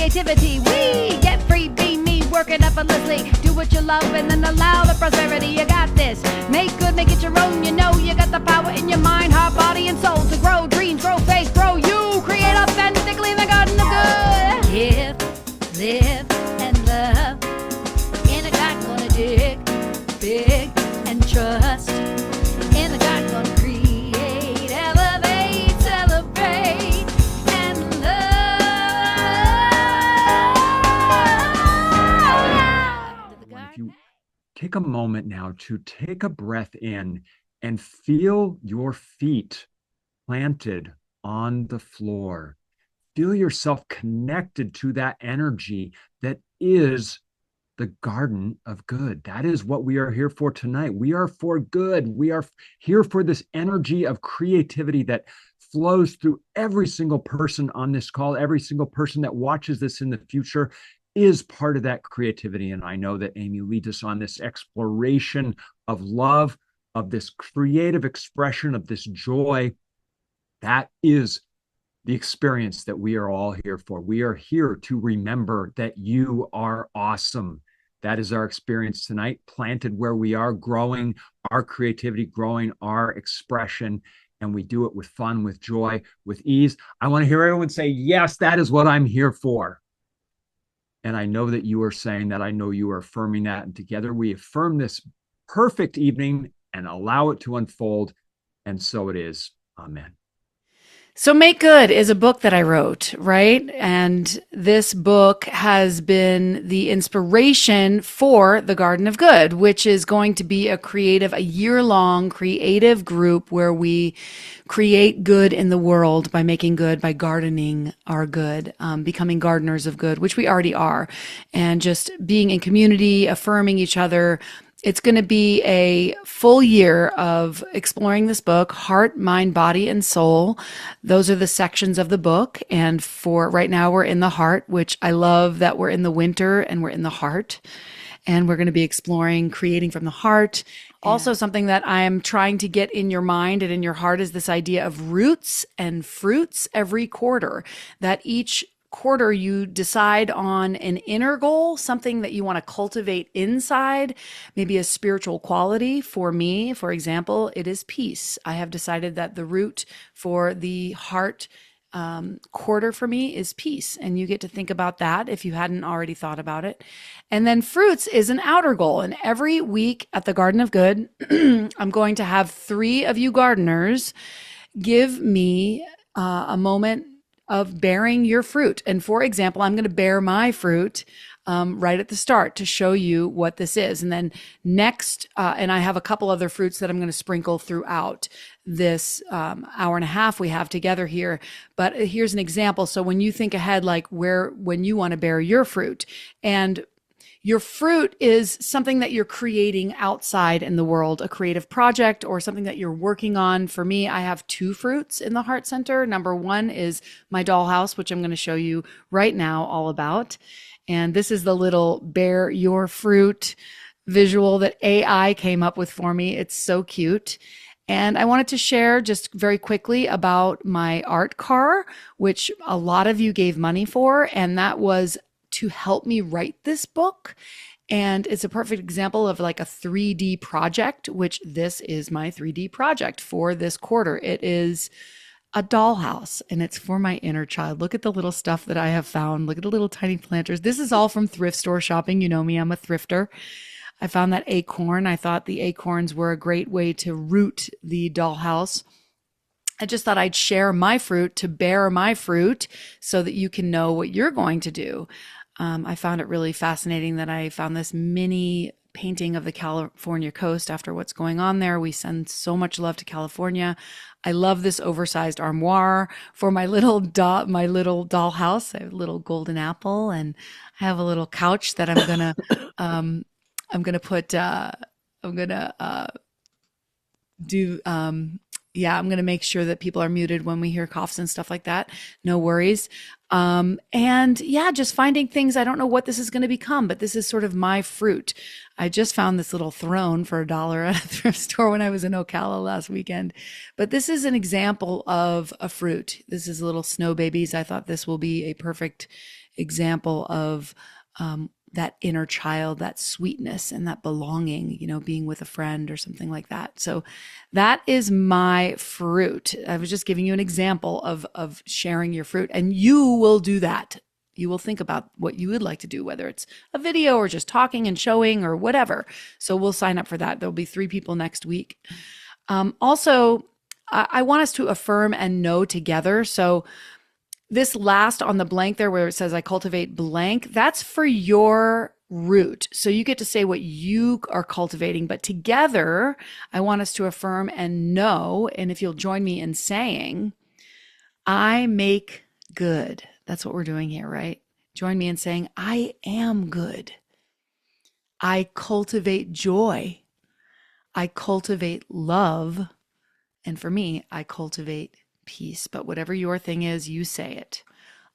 creativity. We get free, be me, working effortlessly. Do what you love and then allow the prosperity. You got this. Make good, make it your own. You know you got the power in your mind, heart, body, and soul to grow dreams, grow faith, grow you. Create authentically in the garden of good. Live, and love. In a garden gonna dig big and trust. In the garden gonna create, elevate, celebrate, and love. If you take a moment now to take a breath in and feel your feet planted on the floor. Feel yourself connected to that energy that is the garden of good. That is what we are here for tonight. We are for good. We are here for this energy of creativity that flows through every single person on this call. Every single person that watches this in the future is part of that creativity. And I know that Amy leads us on this exploration of love, of this creative expression, of this joy. That is the experience that we are all here for. We are here to remember that you are awesome. That is our experience tonight, planted where we are, growing our creativity, growing our expression, and we do it with fun, with joy, with ease. I want to hear everyone say, yes, that is what I'm here for. And I know that you are saying that. I know you are affirming that. And together we affirm this perfect evening and allow it to unfold. And so it is. Amen. So Make Good is a book that I wrote, right? And this book has been the inspiration for the Garden of Good, which is going to be a year-long creative group where we create good in the world by making good, by gardening our good, becoming gardeners of good, which we already are, and just being in community, affirming each other. It's going to be a full year of exploring this book, heart, mind, body, and soul. Those are the sections of the book. And for right now, we're in the heart, which I love that we're in the winter and we're in the heart. And we're going to be exploring creating from the heart. Also, something that I am trying to get in your mind and in your heart is this idea of roots and fruits every quarter, that each quarter you decide on an inner goal, something that you want to cultivate inside, maybe a spiritual quality. For me, for example, it is peace. I have decided that the root for the heart quarter for me is peace. And you get to think about that if you hadn't already thought about it. And then fruits is an outer goal. And every week at the Garden of Good, I'm going to have 3 of you gardeners give me a moment of bearing your fruit. And for example, I'm going to bear my fruit right at the start to show you what this is. And then next, and I have a couple other fruits that I'm going to sprinkle throughout this hour and a half we have together here. But here's an example. So when you think ahead, like when you want to bear your fruit, and your fruit is something that you're creating outside in the world, a creative project or something that you're working on. For me, I have 2 fruits in the Heart Center. Number 1 is my dollhouse, which I'm going to show you right now all about. And this is the little bear your fruit visual that AI came up with for me. It's so cute. And I wanted to share just very quickly about my art car, which a lot of you gave money for. And that was to help me write this book. And it's a perfect example of like a 3D project, which this is my 3D project for this quarter. It is a dollhouse and it's for my inner child. Look at the little stuff that I have found. Look at the little tiny planters. This is all from thrift store shopping. You know me, I'm a thrifter. I found that acorn. I thought the acorns were a great way to root the dollhouse. I just thought I'd share my fruit to bear my fruit so that you can know what you're going to do. I found it really fascinating that I found this mini painting of the California coast after what's going on there. We send so much love to California. I love this oversized armoire for my little dollhouse. I have a little golden apple, and I have a little couch that I'm gonna I'm going to make sure that people are muted when we hear coughs and stuff like that. No worries. Just finding things. I don't know what this is going to become, but this is sort of my fruit. I just found this little throne for $1 at a thrift store when I was in Ocala last weekend. But this is an example of a fruit. This is little snow babies. I thought this will be a perfect example of that inner child, that sweetness and that belonging, being with a friend or something like that. So that is my fruit. I was just giving you an example of sharing your fruit, and you will do that. You will think about what you would like to do, whether it's a video or just talking and showing or whatever. So we'll sign up for that. There'll be 3 people next week. Also, I want us to affirm and know together. So this last on the blank there where it says I cultivate blank, that's for your root. So you get to say what you are cultivating, but together I want us to affirm and know. And if you'll join me in saying, I make good. That's what we're doing here, right? Join me in saying, I am good. I cultivate joy. I cultivate love. And for me, I cultivate peace. But whatever your thing is, you say it.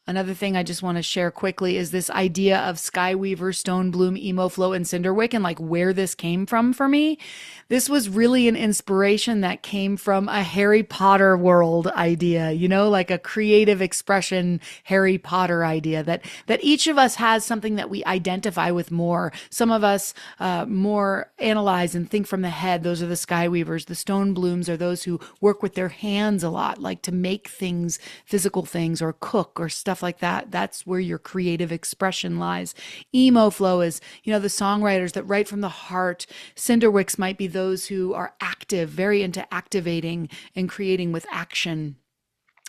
Another thing I just want to share quickly is this idea of Skyweaver, Stonebloom, Emo Flow, and Cinderwick, and like where this came from for me. This was really an inspiration that came from a Harry Potter world idea, like a creative expression Harry Potter idea that each of us has something that we identify with more. Some of us more analyze and think from the head. Those are the Skyweavers. The Stoneblooms are those who work with their hands a lot, like to make things, physical things, or cook or stuff like that. That's where your creative expression lies. Emo Flow is, the songwriters that write from the heart. Cinderwicks might be those who are active, very into activating and creating with action.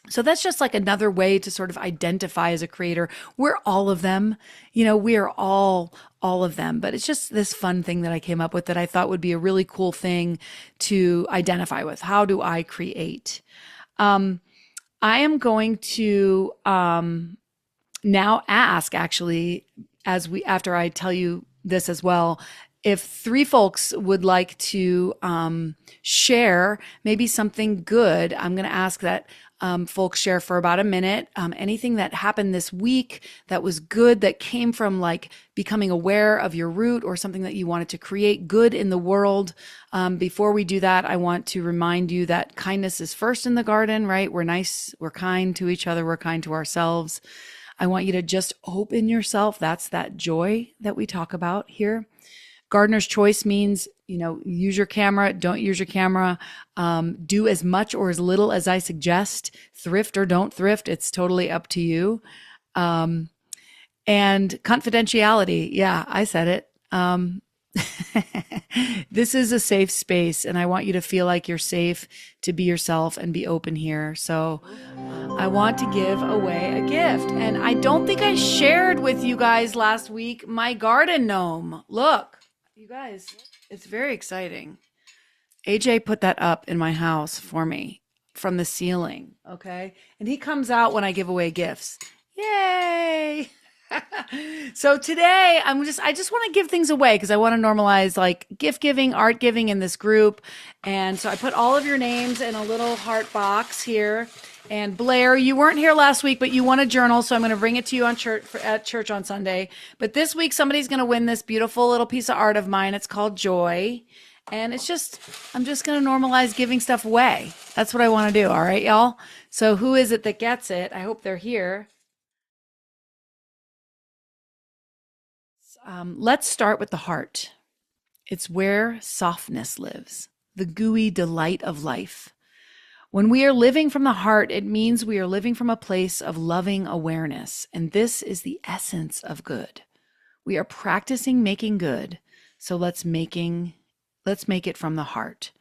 So that's just like another way to sort of identify as a creator. We're all of them, we are all of them, but it's just this fun thing that I came up with that I thought would be a really cool thing to identify with. How do I create? I am going to now ask, actually, after I tell you this as well, if 3 folks would like to share maybe something good. I'm going to ask that folks share for about a minute. Anything that happened this week that was good, that came from like becoming aware of your root or something that you wanted to create good in the world. Before we do that, I want to remind you that kindness is first in the garden, right? We're nice, we're kind to each other, we're kind to ourselves. I want you to just open yourself. That's that joy that we talk about here. Gardener's choice means, use your camera, don't use your camera, do as much or as little as I suggest, thrift or don't thrift. It's totally up to you. And confidentiality. Yeah, I said it. This is a safe space, and I want you to feel like you're safe to be yourself and be open here. So I want to give away a gift. And I don't think I shared with you guys last week my garden gnome. Look. You guys, it's very exciting. AJ put that up in my house for me from the ceiling, okay? And he comes out when I give away gifts. Yay! So today I just want to give things away because I want to normalize like gift giving, art giving in this group. And so I put all of your names in a little heart box here. And Blair, you weren't here last week, but you won a journal, so I'm going to bring it to you at church on Sunday. But this week, somebody's going to win this beautiful little piece of art of mine. It's called Joy. And I'm just going to normalize giving stuff away. That's what I want to do. All right, y'all? So who is it that gets it? I hope they're here. Let's start with the heart. It's where softness lives, the gooey delight of life. When we are living from the heart, it means we are living from a place of loving awareness. And this is the essence of good. We are practicing making good. So let's make it from the heart.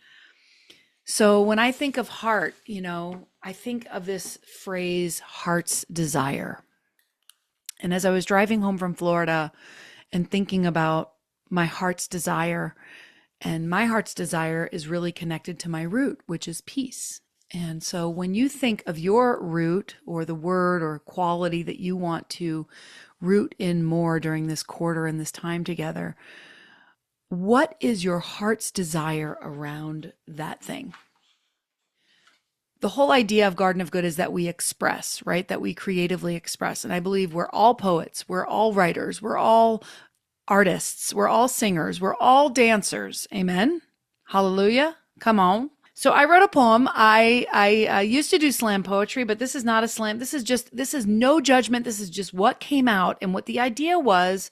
So when I think of heart, I think of this phrase, heart's desire. And as I was driving home from Florida and thinking about my heart's desire, and my heart's desire is really connected to my root, which is peace. And so when you think of your root or the word or quality that you want to root in more during this quarter and this time together, what is your heart's desire around that thing? The whole idea of Garden of Good is that we express, right? That we creatively express. And I believe we're all poets, we're all writers, we're all artists, we're all singers, we're all dancers. Amen? Hallelujah. Come on. So I wrote a poem. I used to do slam poetry, but this is not a slam. This is no judgment. This is just what came out. And what the idea was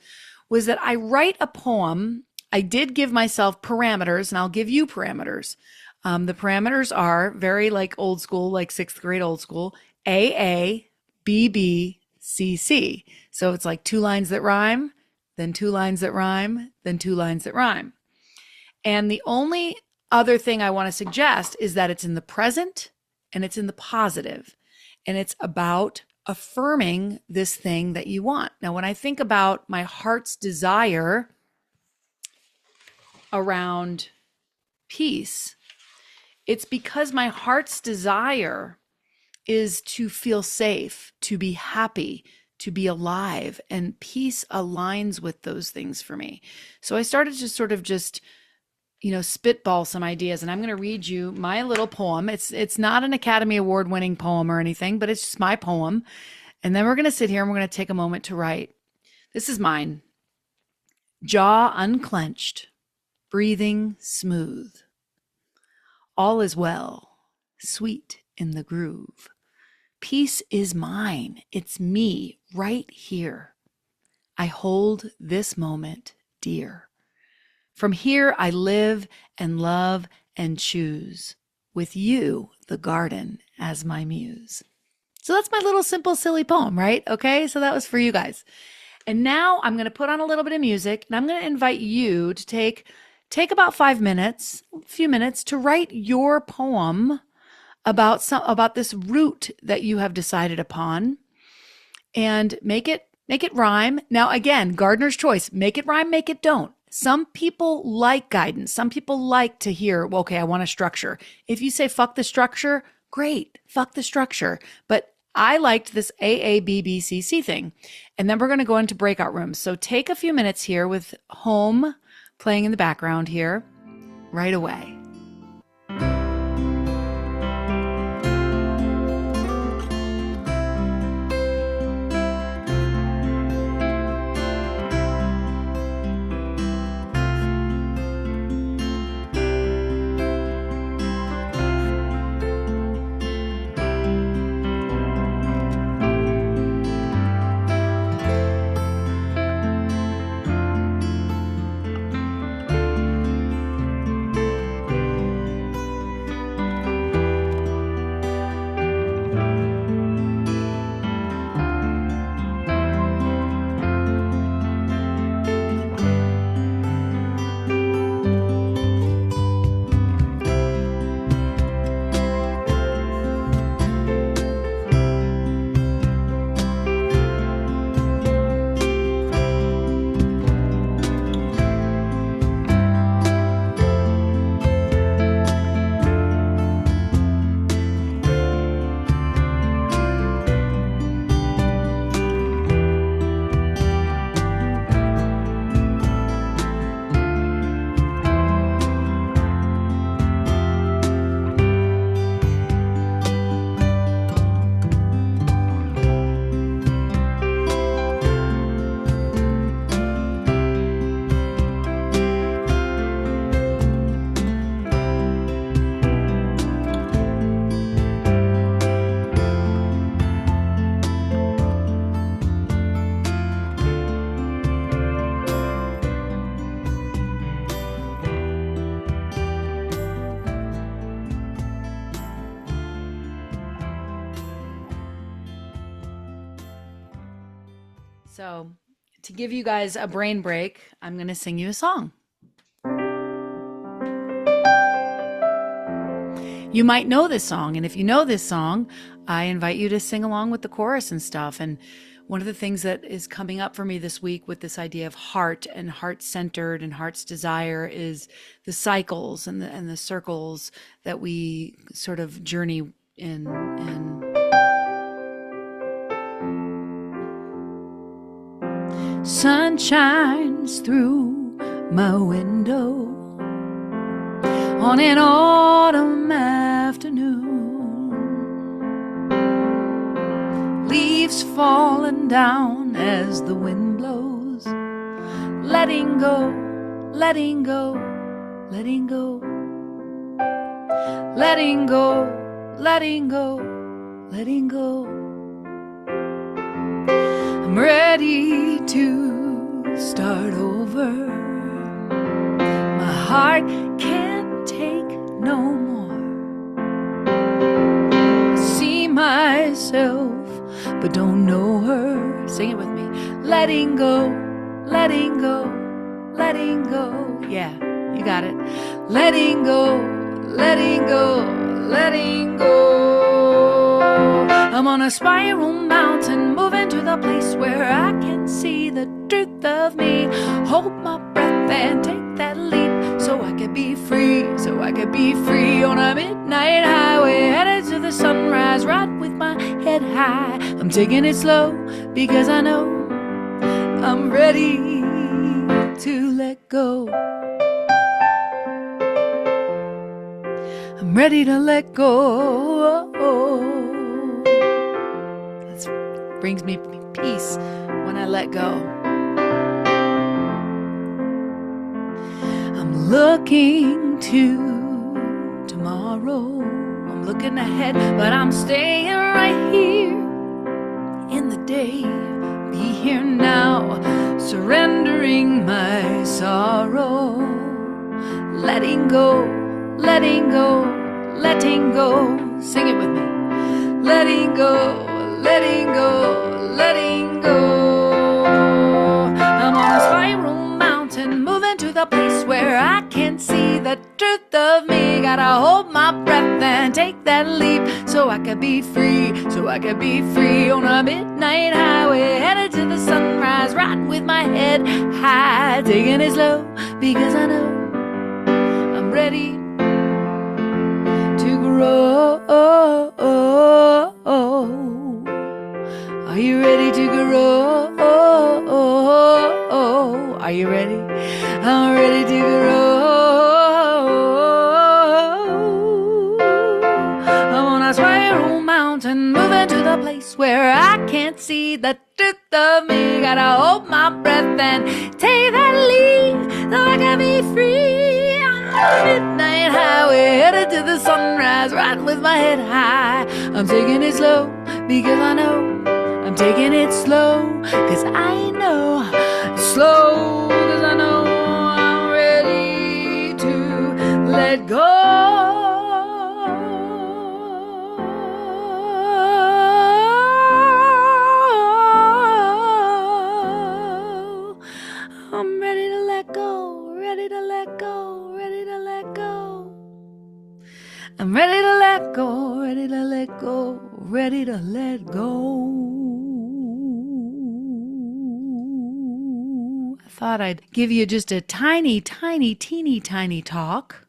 that I write a poem. I did give myself parameters, and I'll give you parameters. The parameters are very like old school, like sixth grade old school, A, B, B, C, C. So it's like 2 lines that rhyme, then 2 lines that rhyme, then 2 lines that rhyme. And the only other thing I want to suggest is that it's in the present and it's in the positive, and it's about affirming this thing that you want. Now, when I think about my heart's desire around peace, it's because my heart's desire is to feel safe, to be happy, to be alive, and peace aligns with those things for me. So I started to sort of just spitball some ideas, and I'm going to read you my little poem. It's not an Academy Award winning poem or anything, but it's just my poem. And then we're going to sit here and we're going to take a moment to write. This is mine. Jaw unclenched, breathing smooth. All is well, sweet in the groove. Peace is mine. It's me right here. I hold this moment dear. From here, I live and love and choose, with you, the garden, as my muse. So that's my little simple, silly poem, right? Okay, so that was for you guys. And now I'm going to put on a little bit of music, and I'm going to invite you to take about 5 minutes, a few minutes, to write your poem about this route that you have decided upon, and make it rhyme. Now, again, gardener's choice: make it rhyme, make it don't. Some people like guidance. Some people like to hear, well, okay, I want a structure. If you say fuck the structure, great, fuck the structure. But I liked this AABBCC thing. And then we're going to go into breakout rooms. So take a few minutes here with home playing in the background here right away. So to give you guys a brain break, I'm going to sing you a song. You might know this song, and if you know this song, I invite you to sing along with the chorus and stuff. And one of the things that is coming up for me this week with this idea of heart and heart-centered and heart's desire is the cycles and the circles that we sort of journey in. Sun shines through my window on an autumn afternoon. Leaves falling down as the wind blows, letting go, letting go, letting go. letting go, letting go, letting go. I'm ready to start over. My heart can't take no more. See myself, but don't know her. Sing it with me. Letting go, letting go, letting go. Yeah, you got it. Letting go, letting go, letting go. I'm on a spiral mountain, moving to the place where I can see the truth of me. Hold my breath and take that leap, so I could be free, so I could be free. On a midnight highway, headed to the sunrise, right with my head high. I'm taking it slow, because I know I'm ready to let go. I'm ready to let go. That brings me peace when I let go. I'm looking to tomorrow. I'm looking ahead, but I'm staying right here in the day. Be here now, surrendering my sorrow. Letting go, letting go, letting go. Sing it with me. Letting go, letting go, letting go. I'm on a spiral mountain, moving to the place where I can see the truth of me. Gotta hold my breath and take that leap, so I could be free, so I could be free. On a midnight highway, headed to the sunrise, riding with my head high, taking it slow, because I know I'm ready to grow. Are you ready to grow? Are you ready? I'm ready to grow. I'm on a spiral mountain, moving to the place where I can't see the truth of me. Gotta hold my breath and take that leap, so I can be free. On the midnight highway, headed to the sunrise, riding with my head high. I'm taking it slow, because I know I'm taking it slow, cause I know, slow, cause I know I'm ready to let go. I'm ready to let go, ready to let go, ready to let go. I'm ready to let go, ready to let go, ready to let go. I thought I'd give you just a teeny tiny talk.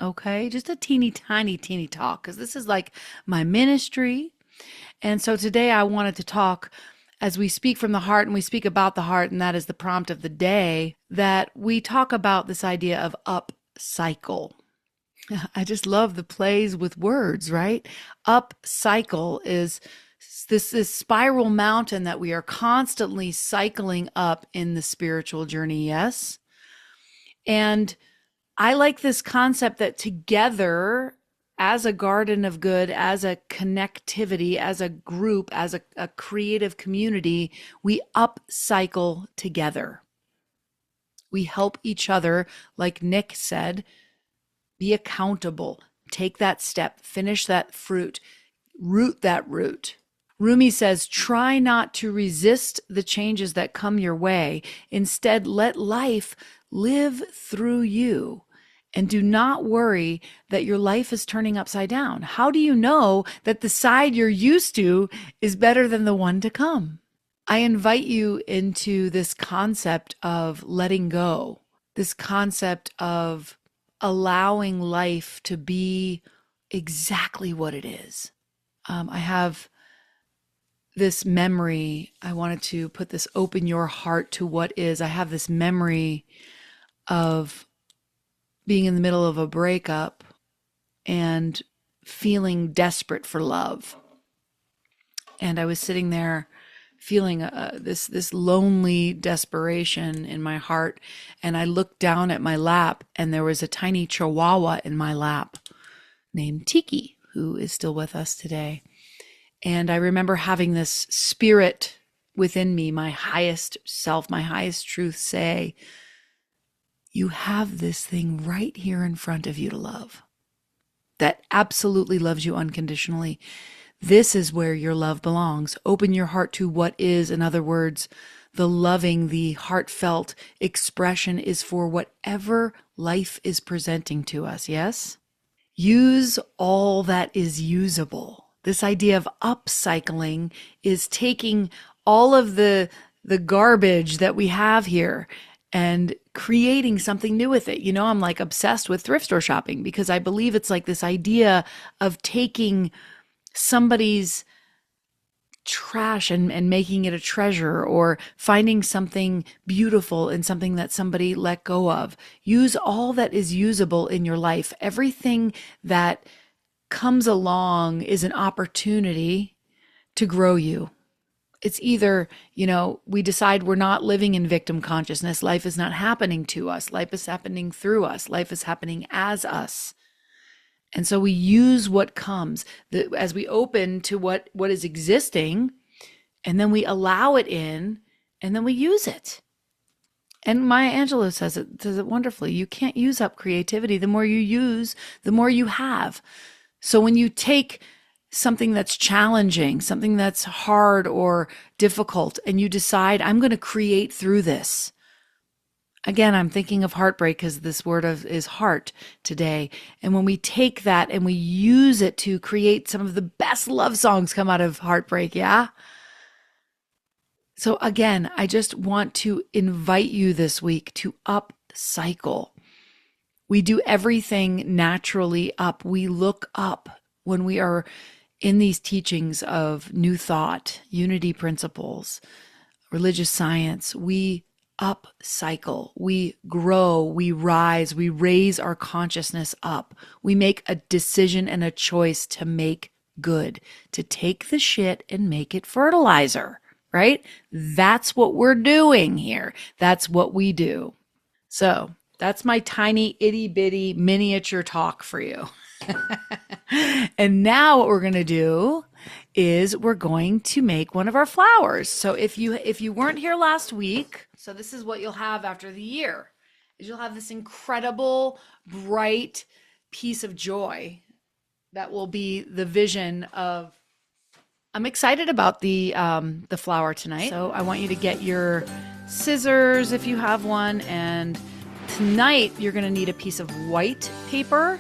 Okay, just a teeny tiny talk, because this is like my ministry. And so today I wanted to talk, as we speak from the heart and we speak about the heart, and that is the prompt of the day, that we talk about this idea of up cycle. I just love the plays with words, right? Up cycle is this spiral mountain that we are constantly cycling up in the spiritual journey, yes? And I like this concept that together, as a garden of good, as a connectivity, as a group, as a creative community, we up cycle together. We help each other, like Nick said, be accountable, take that step, finish that fruit, root that root. Rumi says, try not to resist the changes that come your way. Instead, let life live through you. And do not worry that your life is turning upside down. How do you know that the side you're used to is better than the one to come? I invite you into this concept of letting go, this concept of allowing life to be exactly what it is. I have this memory. I wanted to put this, open your heart to what is. I have this memory of being in the middle of a breakup and feeling desperate for love. And I was sitting there feeling this lonely desperation in my heart. And I looked down at my lap, and there was a tiny chihuahua in my lap. named Tiki, who is still with us today. And I remember having this spirit within me, my highest self, my highest truth say, you have this thing right here in front of you to love that absolutely loves you unconditionally. This is where your love belongs. Open your heart to what is, in other words, the loving, the heartfelt expression is for whatever life is presenting to us. Yes? Use all that is usable. This idea of upcycling is taking all of the garbage that we have here and creating something new with it. You know, I'm like obsessed with thrift store shopping because I believe it's like this idea of taking somebody's trash and making it a treasure, or finding something beautiful in something that somebody let go of. Use all that is usable in your life. Everything that comes along is an opportunity to grow you. It's either, you know, we decide we're not living in victim consciousness. Life is not happening to us. Life is happening through us. Life is happening as us. And so we use what comes as we open to what is existing, and then we allow it in, and then we use it. And Maya Angelou says it wonderfully. You can't use up creativity. The more you use, the more you have. So when you take something that's challenging, something that's hard or difficult, and you decide, I'm going to create through this. Again, I'm thinking of heartbreak because this word is heart today. And when we take that and we use it to create some of the best love songs come out of heartbreak, yeah? So again, I just want to invite you this week to upcycle. We do everything naturally up. We look up when we are in these teachings of new thought, unity principles, religious science. We upcycle, we grow, we rise, we raise our consciousness up. We make a decision and a choice to make good, to take the shit and make it fertilizer, right? That's what we're doing here. That's what we do. So that's my tiny itty bitty miniature talk for you. And now what we're going to do is we're going to make one of our flowers. So if you weren't here last week, so this is what you'll have after the year, is you'll have this incredible, bright piece of joy that will be the vision of, I'm excited about the flower tonight. So I want you to get your scissors if you have one. And tonight you're going to need a piece of white paper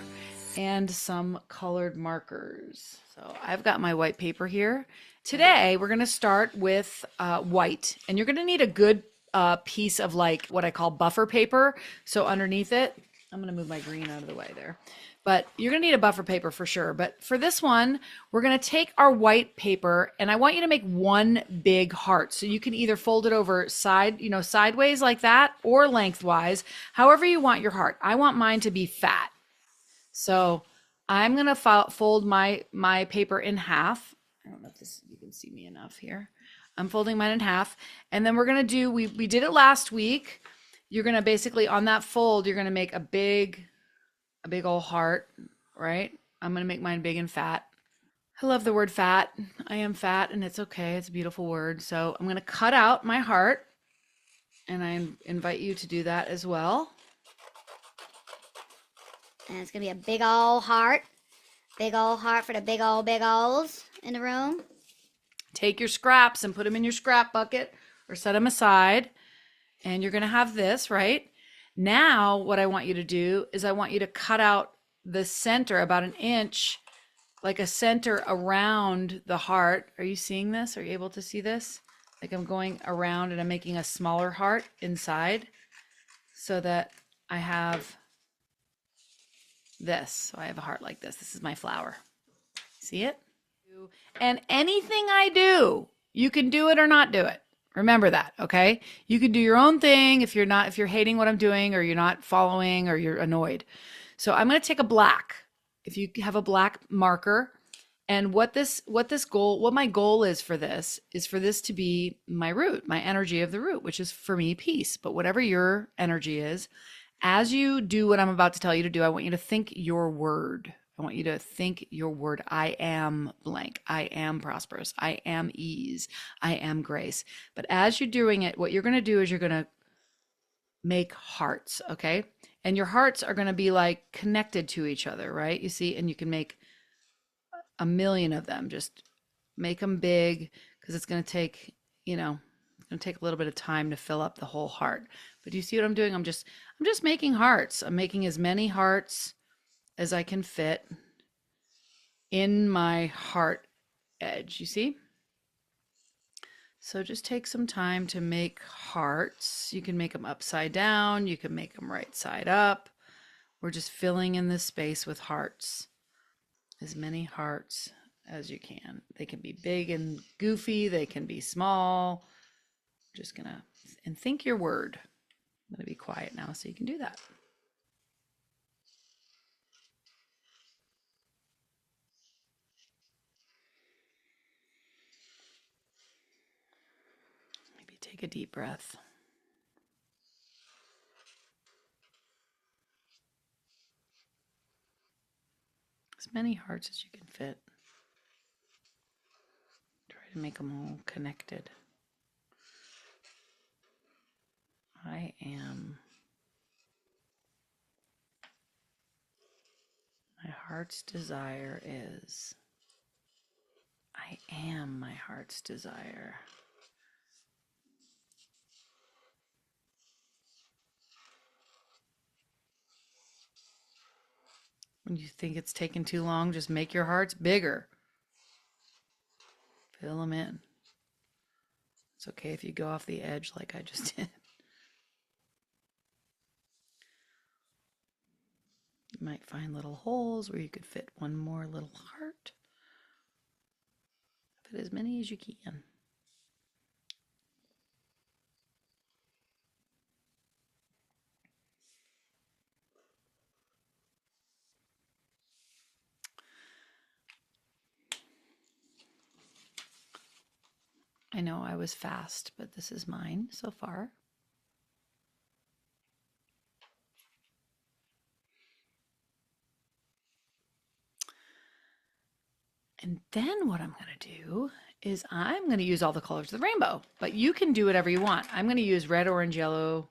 and some colored markers. So I've got my white paper here. Today, we're going to start with white, and you're going to need a good piece of like what I call buffer paper. So underneath it, I'm going to move my green out of the way there, but you're going to need a buffer paper for sure. But for this one, we're going to take our white paper, and I want you to make one big heart. So you can either fold it over sideways like that, or lengthwise, however you want your heart. I want mine to be fat. So I'm going to fold my paper in half. I don't know if you can see me enough here. I'm folding mine in half. And then we're going to do, we did it last week. You're going to basically, on that fold, you're going to make a big old heart, right? I'm going to make mine big and fat. I love the word fat. I am fat, and it's okay. It's a beautiful word. So I'm going to cut out my heart, and I invite you to do that as well. And it's going to be a big old heart. Big old heart for the big olds in the room. Take your scraps and put them in your scrap bucket or set them aside. And you're going to have this, right? Now, what I want you to do is I want you to cut out the center about an inch, like a center around the heart. Are you seeing this? Are you able to see this? Like I'm going around and I'm making a smaller heart inside so that I have this. So I have a heart like this. This is my flower. See it? And anything I do, you can do it or not do it. Remember that, okay? You can do your own thing if you're hating what I'm doing, or you're not following, or you're annoyed. So I'm going to take a black. If you have a black marker, and what my goal is for this to be my root, my energy of the root, which is for me peace. But whatever your energy is, as you do what I'm about to tell you to do, I want you to think your word, I want you to think your word, I am blank. I am prosperous. I am ease. I am grace. But as you're doing it, what you're going to do is you're going to make hearts, okay? And your hearts are going to be like connected to each other, right? You see, and you can make a million of them. Just make them big because it's going to take, it's going to take a little bit of time to fill up the whole heart. But do you see what I'm doing? I'm just making hearts. I'm making as many hearts as I can fit in my heart edge, you see? So just take some time to make hearts. You can make them upside down. You can make them right side up. We're just filling in this space with hearts. As many hearts as you can. They can be big and goofy. They can be small. Just gonna, and think your word. I'm gonna be quiet now so you can do that. Maybe take a deep breath. As many hearts as you can fit. Try to make them all connected. I am. My heart's desire is. I am my heart's desire. When you think it's taking too long, just make your hearts bigger. Fill them in. It's okay if you go off the edge like I just did. You might find little holes where you could fit one more little heart. Fit as many as you can. I know I was fast, but this is mine so far. And then what I'm going to do is I'm going to use all the colors of the rainbow, but you can do whatever you want. I'm going to use red, orange, yellow,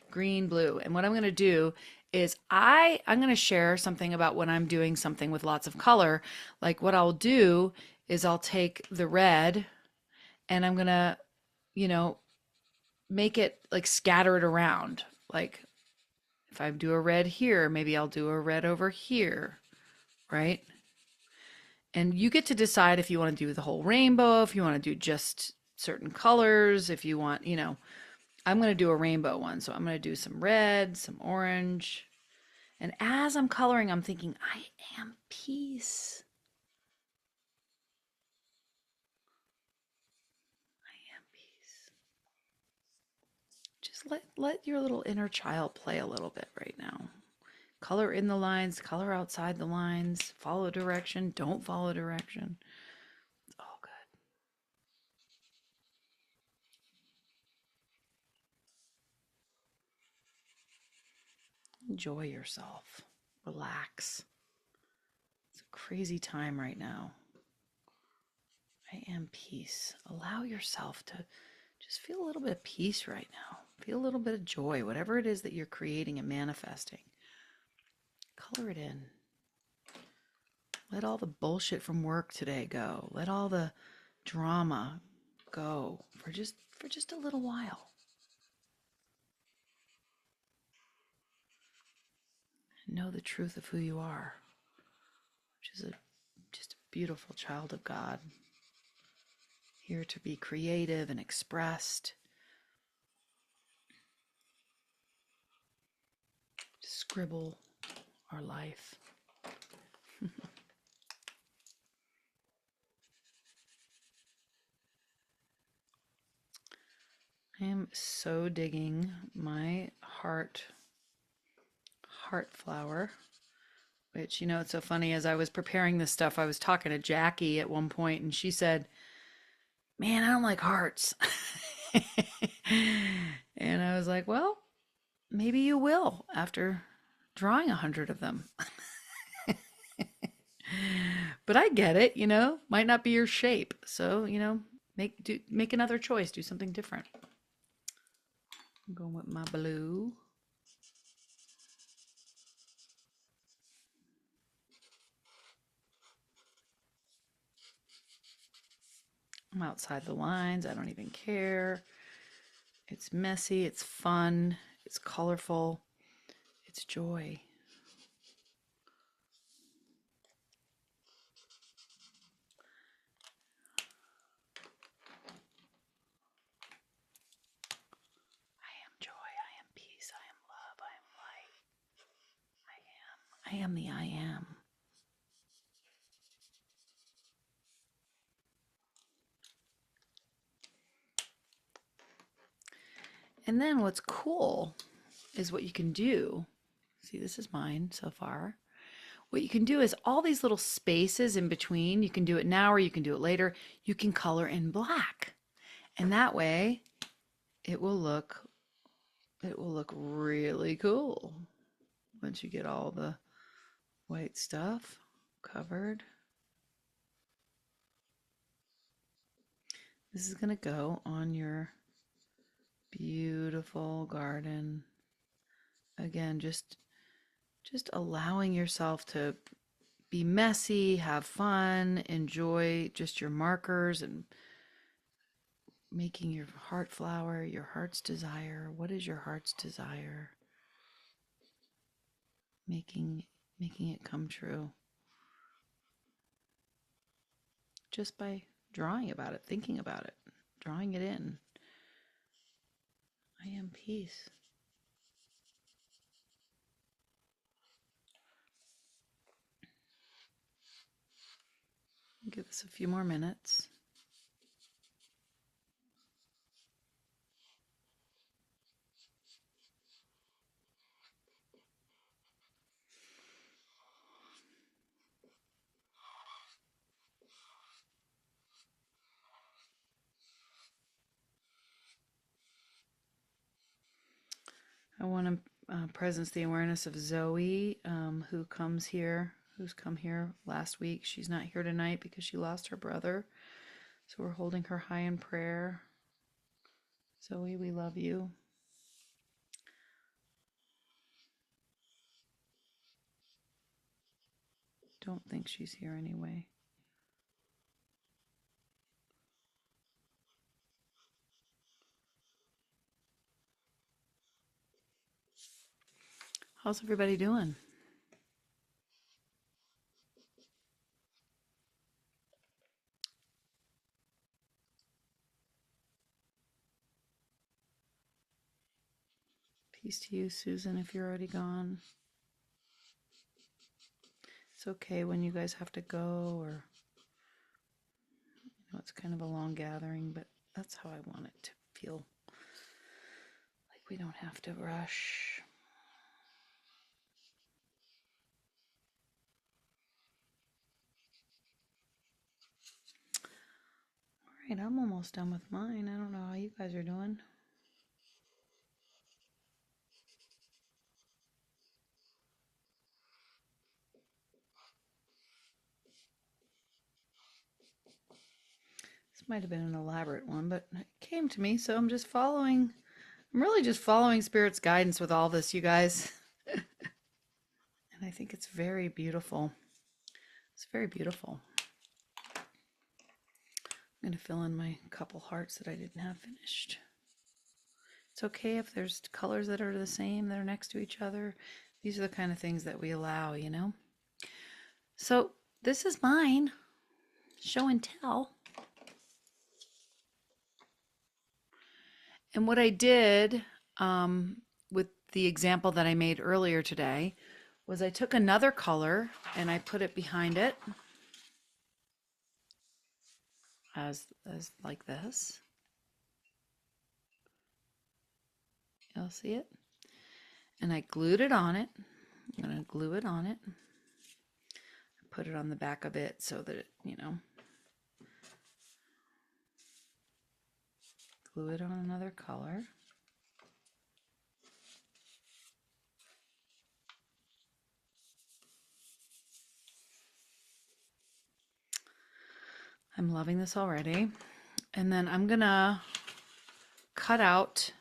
green, blue. And what I'm going to do is I'm going to share something about when I'm doing something with lots of color. Like what I'll do is I'll take the red and I'm going to, make it like scatter it around. Like if I do a red here, maybe I'll do a red over here, right? And you get to decide if you want to do the whole rainbow, if you want to do just certain colors, if you want, I'm going to do a rainbow one. So I'm going to do some red, some orange. And as I'm coloring, I'm thinking, I am peace. I am peace. Just let your little inner child play a little bit right now. Color in the lines, color outside the lines, follow direction, don't follow direction. It's all good. Enjoy yourself. Relax. It's a crazy time right now. I am peace. Allow yourself to just feel a little bit of peace right now. Feel a little bit of joy, whatever it is that you're creating and manifesting. Color it in. Let all the bullshit from work today go. Let all the drama go for just a little while. Know the truth of who you are, which is just a beautiful child of God, here to be creative and expressed, to scribble our life. I am so digging my heart flower, which, it's so funny. As I was preparing this stuff, I was talking to Jackie at one point and she said, man, I don't like hearts. And I was like, well, maybe you will after drawing 100 of them. But I get it, might not be your shape. So, make another choice, do something different. I'm going with my blue. I'm outside the lines. I don't even care. It's messy, it's fun, it's colorful, it's joy. I am joy, I am peace, I am love, I am light. I am the I am. And then what's cool is what you can do. See, this is mine so far. What you can do is all these little spaces in between, you can do it now or you can do it later. You can color in black. And that way it will look really cool once you get all the white stuff covered. This is going to go on your beautiful garden. Again, just allowing yourself to be messy, have fun, enjoy just your markers and making your heart flower, your heart's desire. What is your heart's desire? Making it come true. Just by drawing about it, thinking about it, drawing it in. I am peace. Give us a few more minutes. I want to presence the awareness of Zoe, who's come here last week. She's not here tonight because she lost her brother. So we're holding her high in prayer. Zoe, we love you. Don't think she's here anyway. How's everybody doing? Peace to you, Susan, if you're already gone. It's okay when you guys have to go, or it's kind of a long gathering, but that's how I want it to feel. Like we don't have to rush. All right, I'm almost done with mine. I don't know how you guys are doing. This might have been an elaborate one, but it came to me, so I'm really just following Spirit's guidance with all this, you guys. And I think it's very beautiful. It's very beautiful. I'm going to fill in my couple hearts that I didn't have finished. It's okay if there's colors that are the same, that are next to each other. These are the kind of things that we allow, So this is mine. Show and tell. And what I did with the example that I made earlier today was I took another color and I put it behind it as like this. You'll see it. And I glued it on it. I'm going to glue it on it. Put it on the back of it so that it, glue it on another color. I'm loving this already. And then I'm gonna cut out,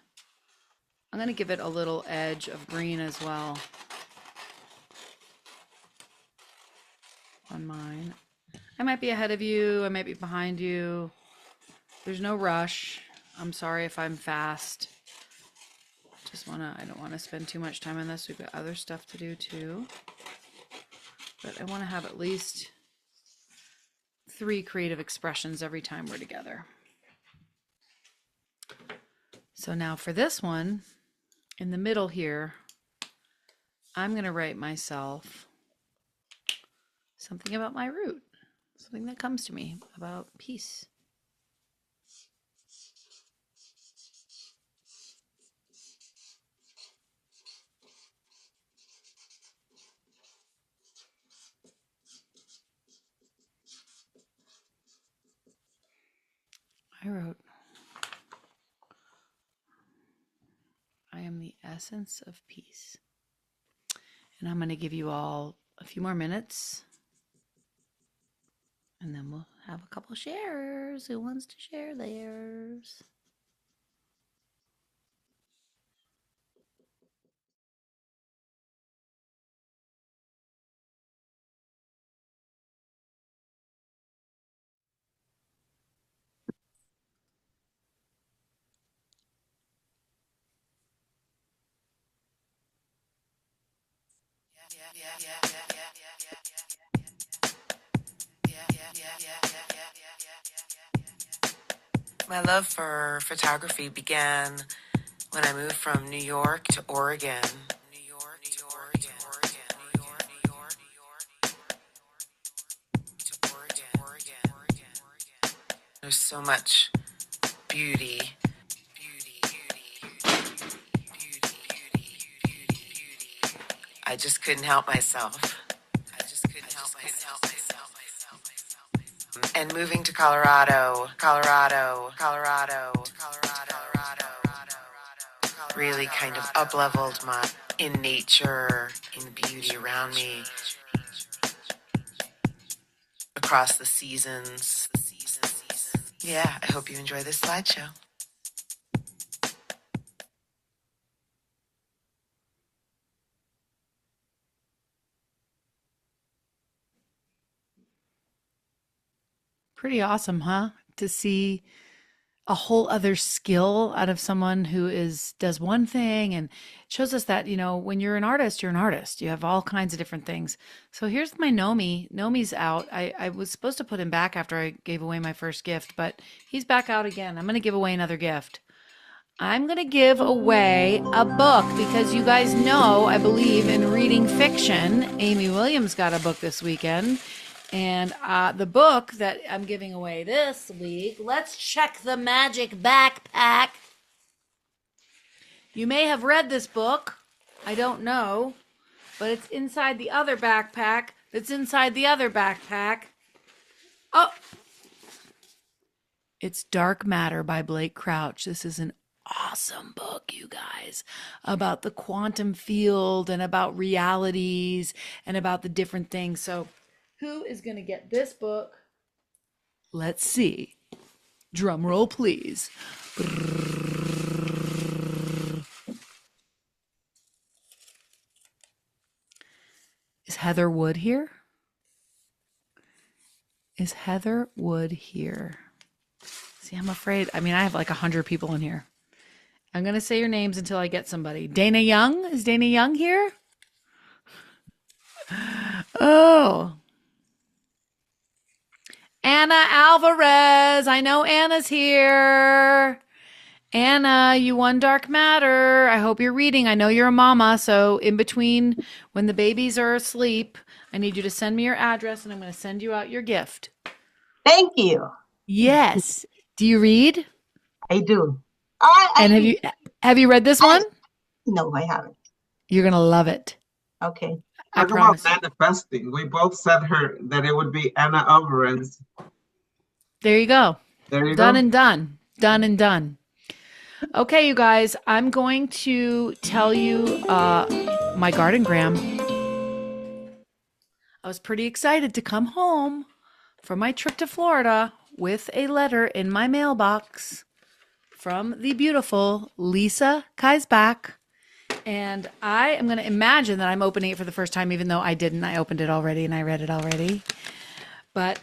I'm gonna give it a little edge of green as well on mine. I might be ahead of you, I might be behind you. There's no rush. I'm sorry if I'm fast. I don't wanna spend too much time on this. We've got other stuff to do too. But I wanna have at least 3 creative expressions every time we're together. So now for this one, in the middle here, I'm going to write myself something about my root, something that comes to me about peace. I wrote, I am the essence of peace. And I'm going to give you all a few more minutes. And then we'll have a couple shares. Who wants to share theirs? My love for photography began when I moved from New York to Oregon. There's so much beauty. I just couldn't help myself. And moving to Colorado really kind of up-leveled my in nature, in beauty around me, across the seasons. Yeah, I hope you enjoy this slideshow. Pretty awesome, huh? To see a whole other skill out of someone who does one thing, and it shows us that, when you're an artist, you're an artist. You have all kinds of different things. So here's my Nomi. Nomi's out. I was supposed to put him back after I gave away my first gift, but he's back out again. I'm going to give away another gift. I'm going to give away a book because you guys know I believe in reading fiction. Amy Williams got a book this weekend. And the book that I'm giving away this week, let's check the magic backpack. You may have read this book. I don't know. But it's inside the other backpack. That's inside the other backpack. Oh! It's Dark Matter by Blake Crouch. This is an awesome book, you guys, about the quantum field and about realities and about the different things. So who is going to get this book? Let's see. Drum roll, please. Is Heather Wood here? Is Heather Wood here? See, I'm afraid. I mean, I have like 100 people in here. I'm going to say your names until I get somebody. Dana Young? Is Dana Young here? Oh. Anna Alvarez. I know Anna's here. Anna, you won Dark Matter. I hope you're reading. I know you're a mama, so in between when the babies are asleep, I need you to send me your address and I'm going to send you out your gift. Thank you. Yes. Do you read? I do. And have you read this one? No, I haven't. You're going to love it. Okay. I Talk promise. about manifesting. We both said that it would be Anna Alvarez. There you go. There you Done go. and done. Done and done. Okay, you guys, I'm going to tell you my gardengram. I was pretty excited to come home from my trip to Florida. with a letter in my mailbox from the beautiful Lisa Kaisbach. And I am going to imagine that I'm opening it for the first time, even though I didn't. I opened it already and I read it already. But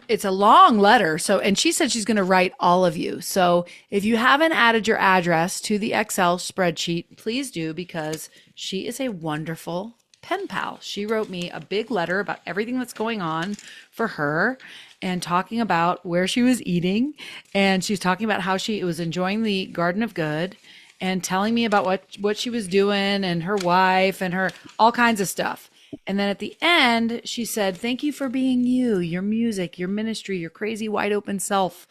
it's a long letter. So, and she said she's going to write all of you. So if you haven't added your address to the Excel spreadsheet, please do, because she is a wonderful pen pal. She wrote me a big letter about everything that's going on for her and talking about where she was eating. And she's talking about how she was enjoying the Garden of Good and telling me about what she was doing and her wife and her all kinds of stuff. And then at the end, she said, thank you for being you, your music, your ministry, your crazy wide open self,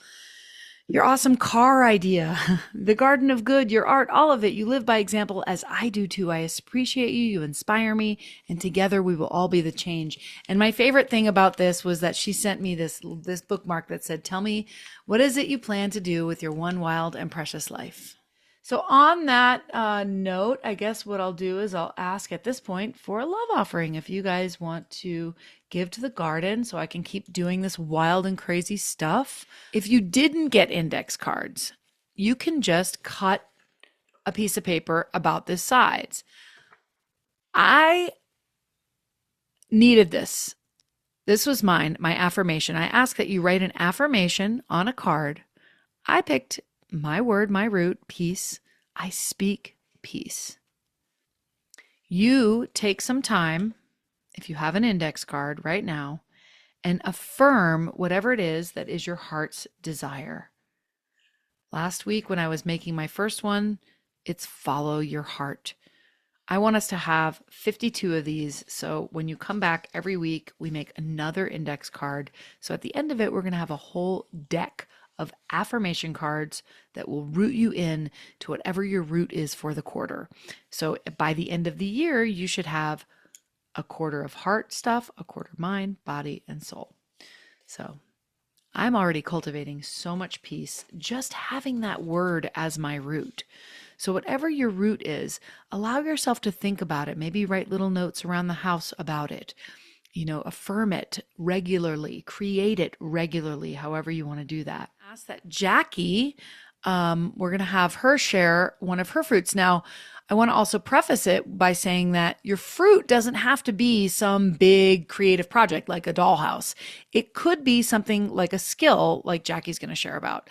your awesome car idea, the Garden of Good, your art, all of it. You live by example, as I do too. I appreciate you. You inspire me. And together we will all be the change. And my favorite thing about this was that she sent me this bookmark that said, tell me, what is it you plan to do with your one wild and precious life? So on that note, I guess what I'll do is I'll ask at this point for a love offering. If you guys want to give to the garden so I can keep doing this wild and crazy stuff. If you didn't get index cards, you can just cut a piece of paper about this size. I needed this. This was mine, my affirmation. I ask that you write an affirmation on a card. I picked my word, my root, peace. I speak peace. You take some time, if you have an index card right now, and affirm whatever it is that is your heart's desire. Last week when I was making my first one, it's follow your heart. I want us to have 52 of these. So when you come back every week, we make another index card. So at the end of it, we're going to have a whole deck of affirmation cards that will root you in to whatever your root is for the quarter. So by the end of the year, you should have a quarter of heart stuff, a quarter mind, body, and soul. So I'm already cultivating so much peace just having that word as my root. So whatever your root is, allow yourself to think about it. Maybe write little notes around the house about it. Affirm it regularly, create it regularly, however you want to do that. Ask that Jackie, we're going to have her share one of her fruits. Now, I want to also preface it by saying that your fruit doesn't have to be some big creative project like a dollhouse. It could be something like a skill like Jackie's going to share about.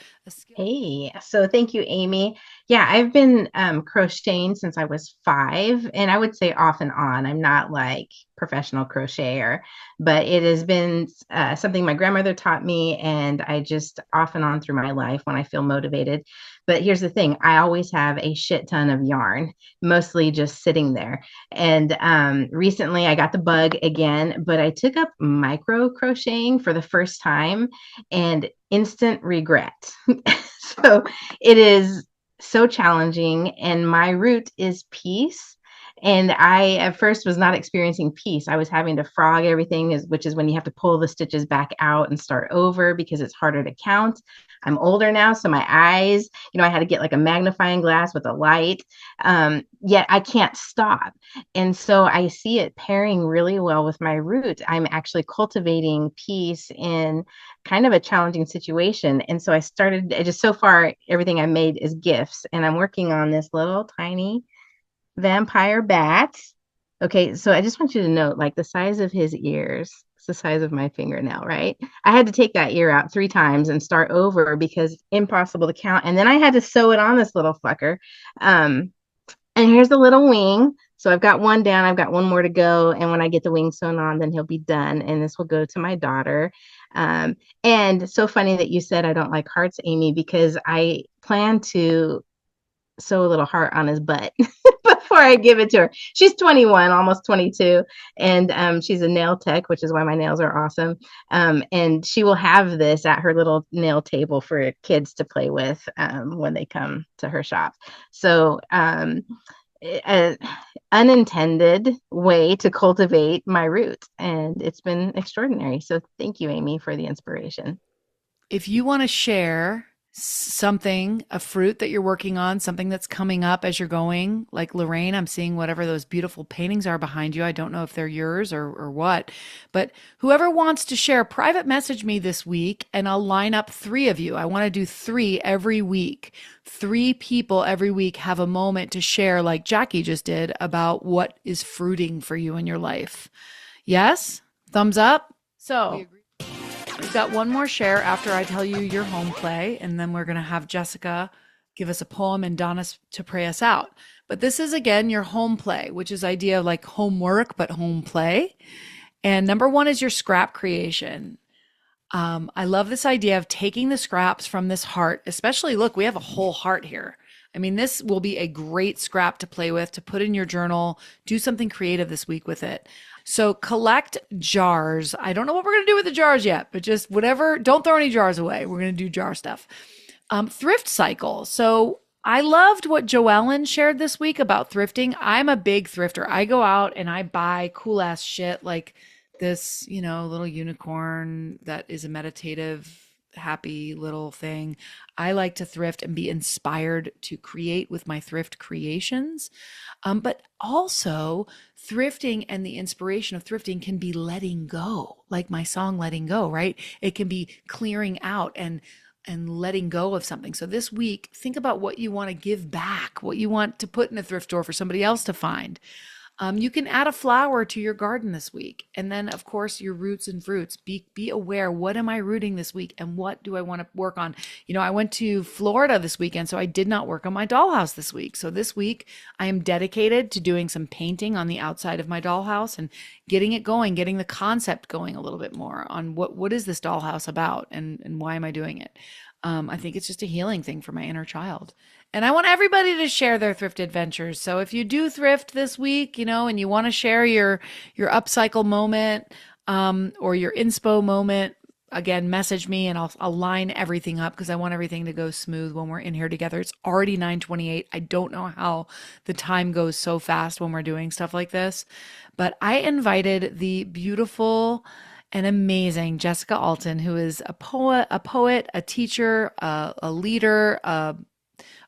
Hey, so thank you, Amy. Yeah, I've been crocheting since I was 5, and I would say off and on. I'm not like professional crocheter, but it has been something my grandmother taught me, and I just off and on through my life when I feel motivated. But here's the thing, I always have a shit ton of yarn, mostly just sitting there. And recently I got the bug again, but I took up micro crocheting for the first time and instant regret. So it is so challenging, and my root is peace. And I at first was not experiencing peace. I was having to frog everything, which is when you have to pull the stitches back out and start over because it's harder to count. I'm older now, so my eyes, I had to get like a magnifying glass with a light, yet I can't stop. And so I see it pairing really well with my root. I'm actually cultivating peace in kind of a challenging situation. And so I just so far, everything I made is gifts, and I'm working on this little tiny vampire bat. Okay, so I just want you to note, like the size of his ears, it's the size of my fingernail, right? I had to take that ear out 3 times and start over because it's impossible to count. And then I had to sew it on this little fucker. And here's the little wing. So I've got one down, I've got one more to go. And when I get the wing sewn on, then he'll be done. And this will go to my daughter. And so funny that you said I don't like hearts, Amy, because I plan to sew a little heart on his butt before I give it to her. She's 21, almost 22, and she's a nail tech, which is why my nails are awesome. And she will have this at her little nail table for kids to play with when they come to her shop. So an unintended way to cultivate my root, and it's been extraordinary. So thank you, Amy, for the inspiration. If you want to share something, a fruit that you're working on, something that's coming up as you're going. Like Lorraine, I'm seeing whatever those beautiful paintings are behind you. I don't know if they're yours or what, but whoever wants to share, private message me this week and I'll line up 3 of you. I want to do 3 every week. 3 people every week have a moment to share, like Jackie just did, about what is fruiting for you in your life. Yes? Thumbs up? So we've got one more share after I tell you your home play, and then we're going to have Jessica give us a poem and Donna to pray us out. But this is, again, your home play, which is idea of like homework, but home play. And number 1 is your scrap creation. I love this idea of taking the scraps from this heart, especially, look, we have a whole heart here. I mean, this will be a great scrap to play with, to put in your journal, do something creative this week with it. So collect jars. I don't know what we're going to do with the jars yet, but just whatever, don't throw any jars away. We're going to do jar stuff. Thrift cycle. So I loved what Joellen shared this week about thrifting. I'm a big thrifter. I go out and I buy cool ass shit like this, little unicorn that is a meditative, happy little thing. I like to thrift and be inspired to create with my thrift creations. But also thrifting and the inspiration of thrifting can be letting go, like my song, Letting Go, right? It can be clearing out and letting go of something. So this week, think about what you want to give back, what you want to put in a thrift store for somebody else to find. You can add a flower to your garden this week. And then, of course, your roots and fruits. Be aware, what am I rooting this week and what do I want to work on? I went to Florida this weekend, so I did not work on my dollhouse this week. So this week, I am dedicated to doing some painting on the outside of my dollhouse and getting it going, getting the concept going a little bit more on what is this dollhouse about and why am I doing it? I think it's just a healing thing for my inner child. And I want everybody to share their thrift adventures. So if you do thrift this week, and you want to share your upcycle moment, or your inspo moment, again, message me and I'll line everything up because I want everything to go smooth when we're in here together. It's already 9:28. I don't know how the time goes so fast when we're doing stuff like this, but I invited the beautiful and amazing Jessica Alton, who is a poet, a teacher, a leader, a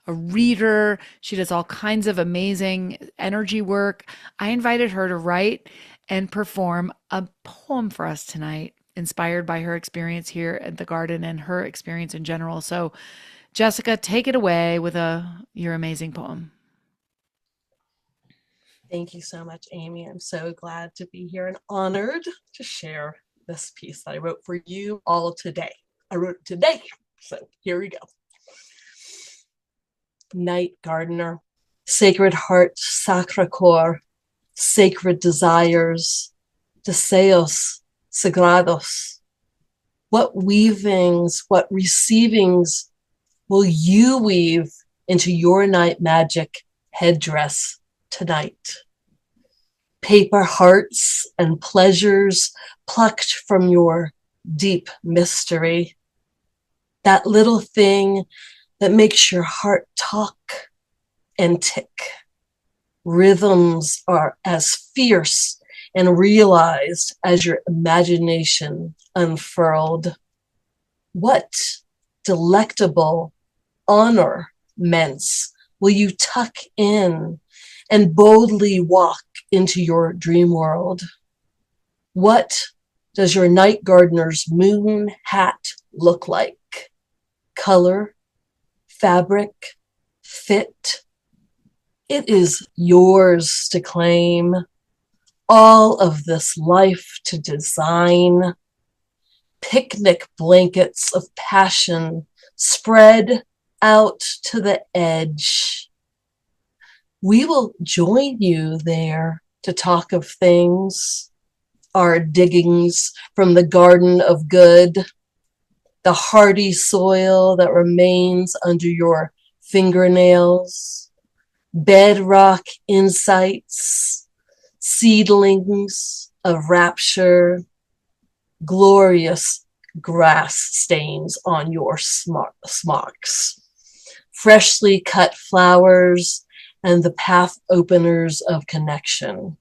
reader. She does all kinds of amazing energy work. I invited her to write and perform a poem for us tonight, inspired by her experience here at the garden and her experience in general. So, Jessica, take it away with your amazing poem. Thank you so much, Amy. I'm so glad to be here and honored to share this piece that I wrote for you all today. I wrote it today, so here we go. Night gardener, sacred heart, sacra cor, sacred desires, deseos sagrados. What weavings, what receivings will you weave into your night magic headdress tonight? Paper hearts and pleasures plucked from your deep mystery. That little thing that makes your heart talk and tick. Rhythms are as fierce and realized as your imagination unfurled. What delectable ornaments will you tuck in and boldly walk into your dream world? What does your night gardener's moon hat look like? Color, fabric, fit. It is yours to claim. All of this life to design. Picnic blankets of passion spread out to the edge. We will join you there to talk of things, our diggings from the garden of good, the hardy soil that remains under your fingernails, bedrock insights, seedlings of rapture, glorious grass stains on your smocks, freshly cut flowers, and the path openers of connection.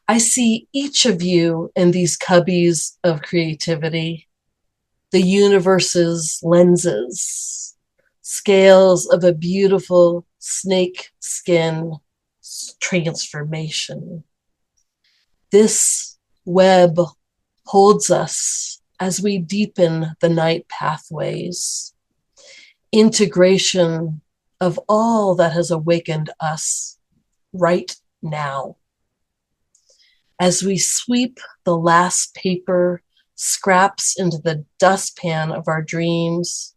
I see each of you in these cubbies of creativity, the universe's lenses, scales of a beautiful snake skin transformation. This web holds us as we deepen the night pathways, integration of all that has awakened us right now. As we sweep the last paper scraps into the dustpan of our dreams,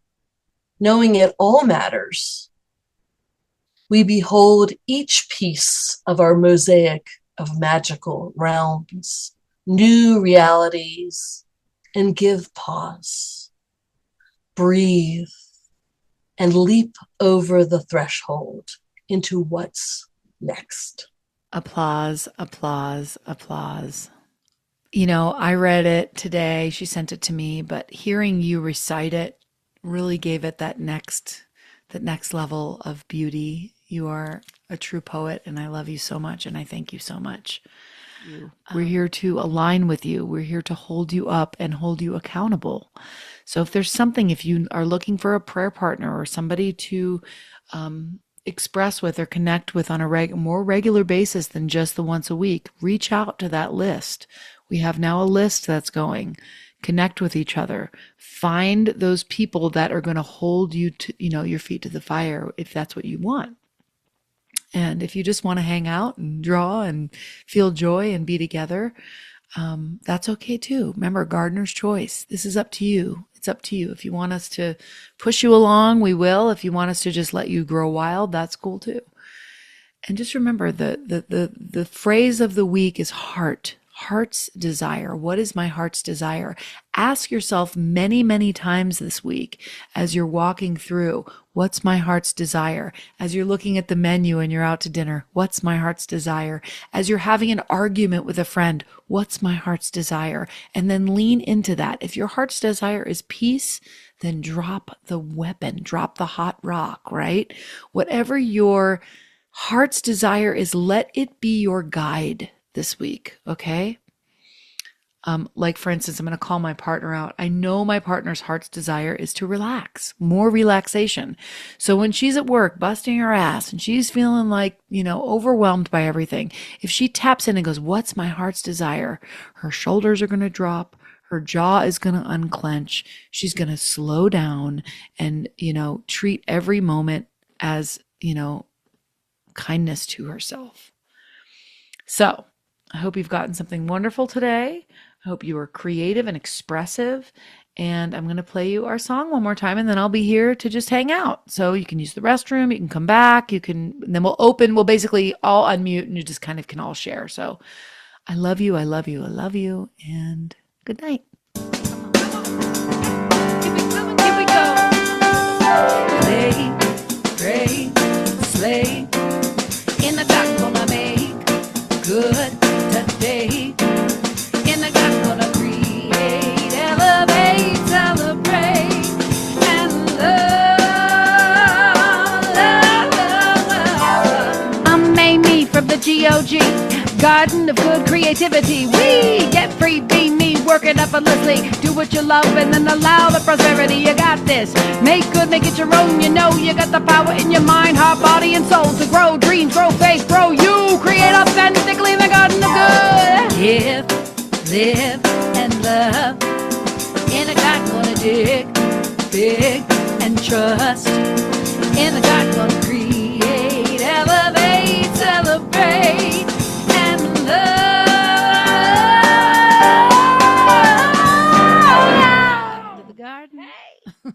knowing it all matters, we behold each piece of our mosaic of magical realms, new realities, and give pause, breathe, and leap over the threshold into what's next. Applause, applause, applause. You know, I read it today. She sent it to me, but hearing you recite it really gave it that next level of beauty. You are a true poet, and I love you so much, and I thank you so much. We're here to align with you. We're here to hold you up and hold you accountable. So if there's something, if you are looking for a prayer partner or somebody to express with or connect with on a more regular basis than just the once a week, reach out to that list. We have now a list that's going. Connect with each other. Find those people that are going to hold you to, your feet to the fire if that's what you want. And if you just want to hang out and draw and feel joy and be together, that's okay too. Remember, gardener's choice. This is up to you. It's up to you. If you want us to push you along, we will. If you want us to just let you grow wild, that's cool too. And just remember the phrase of the week is heart's desire. What is my heart's desire? Ask yourself many, many times this week as you're walking through, what's my heart's desire? As you're looking at the menu and you're out to dinner, what's my heart's desire? As you're having an argument with a friend, what's my heart's desire? And then lean into that. If your heart's desire is peace, then drop the weapon, drop the hot rock, right? Whatever your heart's desire is, let it be your guide this week, okay? Like for instance, I'm going to call my partner out. I know my partner's heart's desire is to relax, more relaxation. So when she's at work busting her ass and she's feeling like, overwhelmed by everything, if she taps in and goes, what's my heart's desire? Her shoulders are going to drop. Her jaw is going to unclench. She's going to slow down and, treat every moment as, kindness to herself. So I hope you've gotten something wonderful today. I hope you were creative and expressive. And I'm going to play you our song one more time, and then I'll be here to just hang out. So you can use the restroom, you can come back, and then we'll basically all unmute and you just kind of can all share. So I love you, I love you, I love you, and good night. Here we go. Play, pray, slay. In the dark, gonna make good today. In the dark, gonna create, elevate, celebrate, and love. I'm Amy from the GOG, Garden of Good Creativity. We get free, be me, work it effortlessly. Do what you love and then allow the prosperity. You got this. Make good, make it your own. You know you got the power in your mind, heart, body, and soul to grow dreams, grow faith, grow you. Create authentically in the garden of good. Live, and love. In the garden, gonna dig big and trust. In the garden, gonna create, elevate, celebrate, and love. To the garden. Hey.